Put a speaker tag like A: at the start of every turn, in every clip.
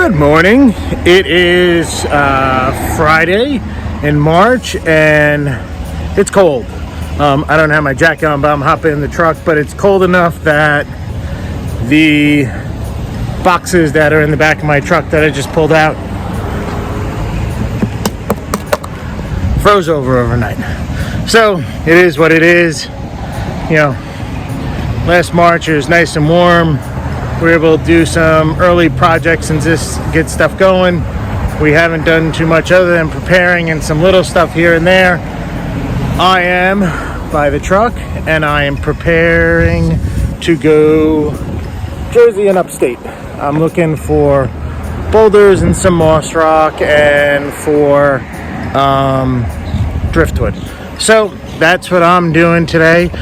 A: Good morning. It is Friday in March and it's cold. I don't have my jacket on, but I'm hopping in the truck, but it's cold enough that the boxes that are in the back of my truck that I just pulled out froze over overnight. So it is what it is. You know, last March it was nice and warm. We were able to do some early projects and just get stuff going. We haven't done too much other than preparing and some little stuff here and there. I am by the truck and I am preparing to go Jersey and upstate. I'm looking for boulders and some moss rock and for driftwood. So that's what I'm doing today.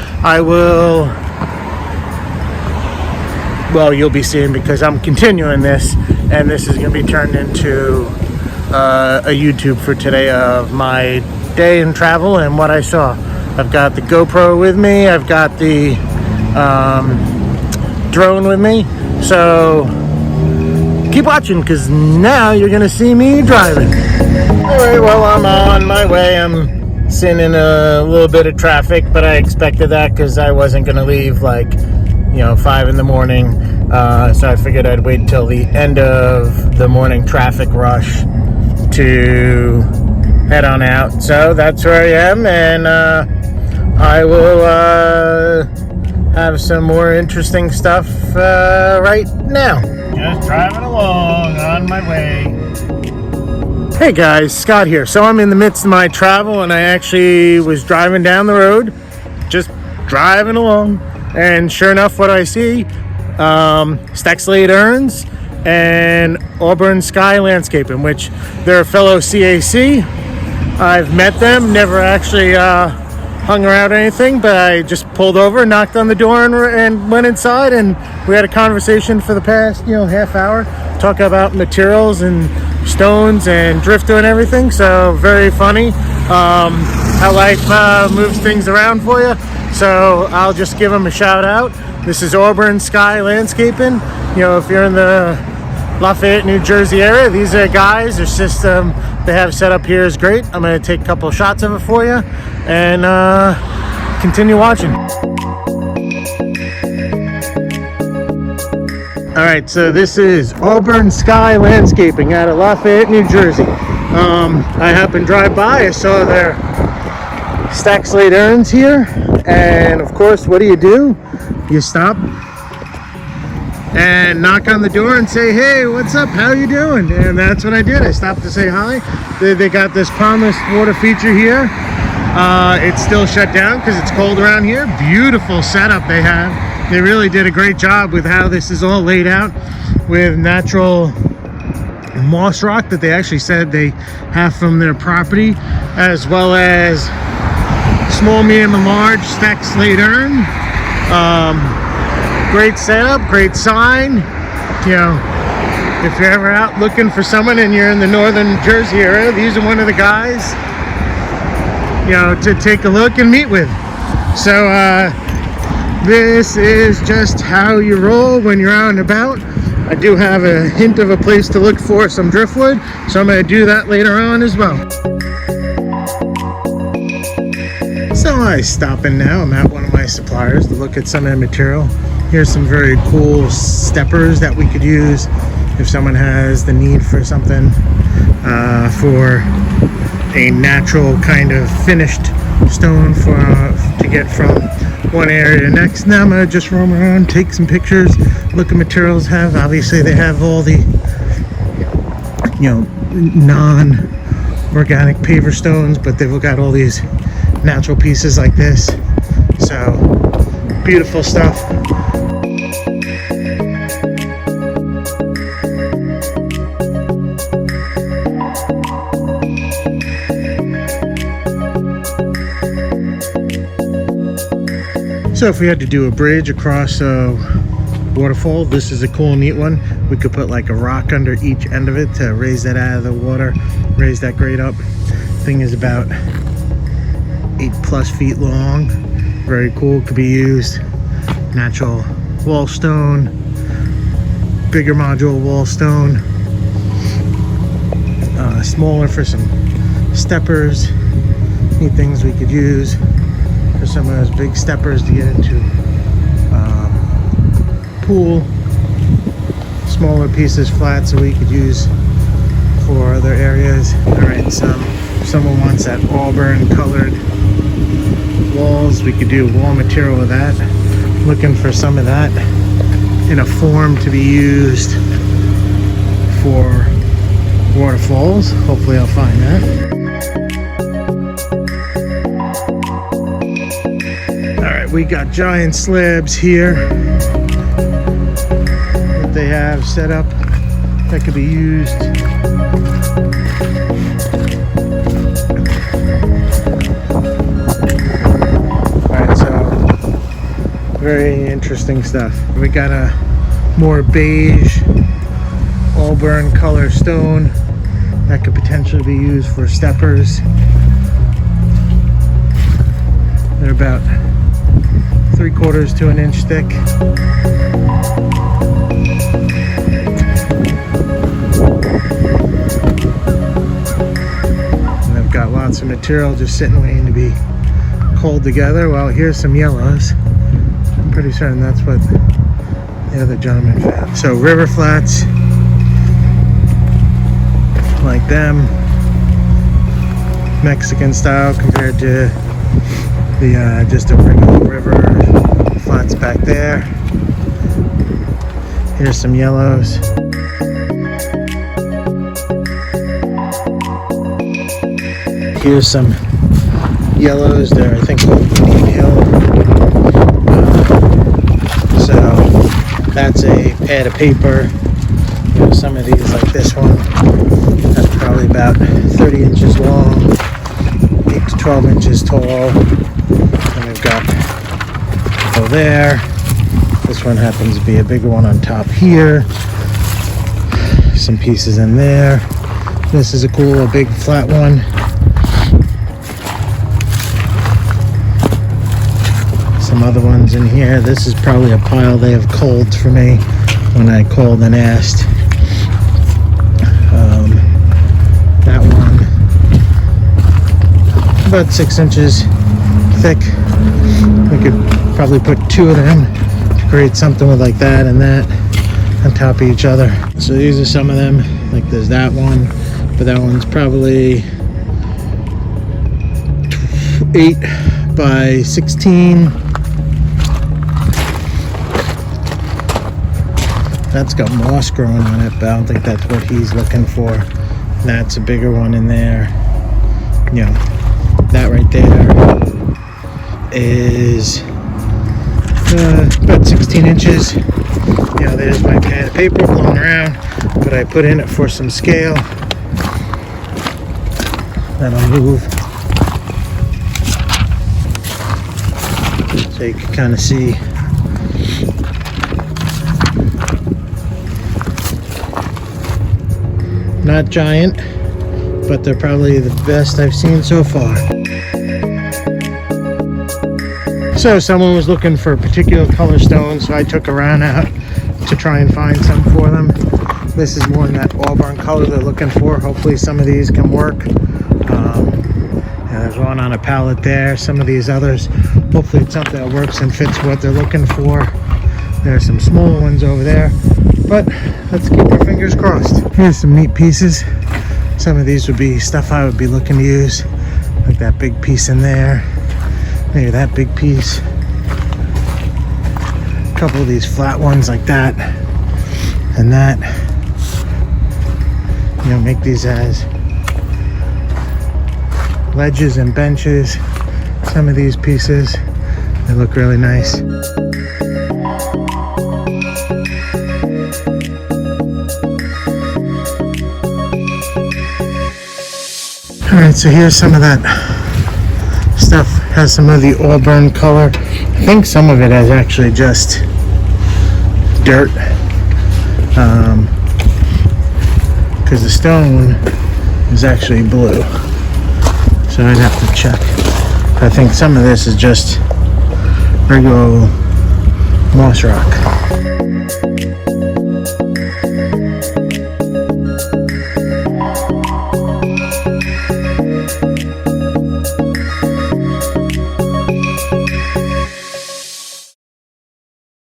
A: Well, you'll be seeing because I'm continuing this, and this is going to be turned into a YouTube for today of my day in travel and what I saw. I've got the GoPro with me. I've got the drone with me. So keep watching because now you're going to see me driving. All right, well, I'm on my way. I'm sitting in a little bit of traffic, but I expected that because I wasn't going to leave 5 in the morning, so I figured I'd wait until the end of the morning traffic rush to head on out. So that's where I am, and I will have some more interesting stuff right now. Just driving along on my way. Hey guys, Scott here. So I'm in the midst of my travel, and I actually was driving down the road, just driving along. And sure enough, what I see, Stack Slate Urns and Auburn Sky Landscaping, which they're a fellow CAC. I've met them, never actually hung around or anything, but I just pulled over, knocked on the door and went inside, and we had a conversation for the past, half hour, talk about materials and stones and driftwood and everything. So very funny how life moves things around for you. So I'll just give them a shout out. This is Auburn Sky Landscaping. If you're in the Lafayette, New Jersey area, these are guys. Their system they have set up here is great. I'm going to take a couple shots of it for you and continue watching. All right, so this is Auburn Sky Landscaping out of Lafayette, New Jersey. I happened to drive by. I saw their Stack Slate Urns here. And of course, what do? You stop and knock on the door and say, hey, what's up? How you doing? And that's what I did. I stopped to say hi. They got this pondless water feature here. It's still shut down because it's cold around here. Beautiful setup they have. They really did a great job with how this is all laid out with natural moss rock that they actually said they have from their property, as well as small, medium, and large Stack Slate Urn. Great setup, great sign. If you're ever out looking for someone and you're in the northern Jersey area, these are one of the guys, to take a look and meet with. So this is just how you roll when you're out and about. I do have a hint of a place to look for some driftwood, so I'm going to do that later on as well. So I stop in now. I'm at one of my suppliers to look at some of the material. Here's some very cool steppers that we could use if someone has the need for something for a natural kind of finished stone to get from one area to the next. Now I'm gonna just roam around, take some pictures, look at materials. Obviously they have all the non-organic paver stones, but they've got all these natural pieces like this. So beautiful stuff. So if we had to do a bridge across a waterfall, this is a cool, neat one. We could put like a rock under each end of it to raise that out of the water, raise that grade up. Thing is about 8+ feet long. Very cool. Could be used natural wall stone, bigger module wall stone, smaller for some steppers. Neat things we could use for some of those big steppers to get into pool. Smaller pieces flat so we could use for other areas. Alright, someone wants that auburn colored walls. We could do wall material with that. Looking for some of that in a form to be used for Waterfalls. Hopefully I'll find that. Alright, we got giant slabs here that they have set up that could be used. Alright, so very interesting stuff. We got a more beige auburn color stone that could potentially be used for steppers. They're about 3/4 to an inch thick. And they've got lots of material just sitting waiting to be cold together. Well, here's some yellows. I'm pretty certain that's what the other gentleman found. So river flats like them, Mexican style compared to the just a regular river flats back there. Here's some yellows. Here's some yellows there, I think called Indian Hill. So that's a pad of paper. There's some of these like this one. That's probably about 30 inches long, 8 to 12 inches tall. And we've got over there. This one happens to be a bigger one on top here. Some pieces in there. This is a big flat one. Some other ones in here. This is probably a pile they have culled for me when I called and asked. That one about 6 inches thick. We could probably put 2 of them to create something with like that and that on top of each other. So these are some of them. Like there's that one, but that one's probably 8 by 16. That's got moss growing on it, but I don't think that's what he's looking for. That's a bigger one in there. You know, that right there is about 16 inches. You know, there's my pad of paper blowing around, but I put in it for some scale. That'll move. So you can kind of see. Not giant, but they're probably the best I've seen so far. So someone was looking for a particular color stone, so I took a round out to try and find some for them. This is more in that auburn color they're looking for. Hopefully some of these can work. There's one on a pallet there. Some of these others, hopefully it's something that works and fits what they're looking for. There's some smaller ones over there, but let's keep our fingers crossed. Here's some neat pieces. Some of these would be stuff I would be looking to use, like that big piece in there, maybe that big piece, a couple of these flat ones like that and that. You know, make these as ledges and benches. Some of these pieces, they look really nice. Alright, so here's some of that stuff. Has some of the auburn color. I think some of it is actually just dirt. Because the stone is actually blue. So I'd have to check. I think some of this is just regular moss rock.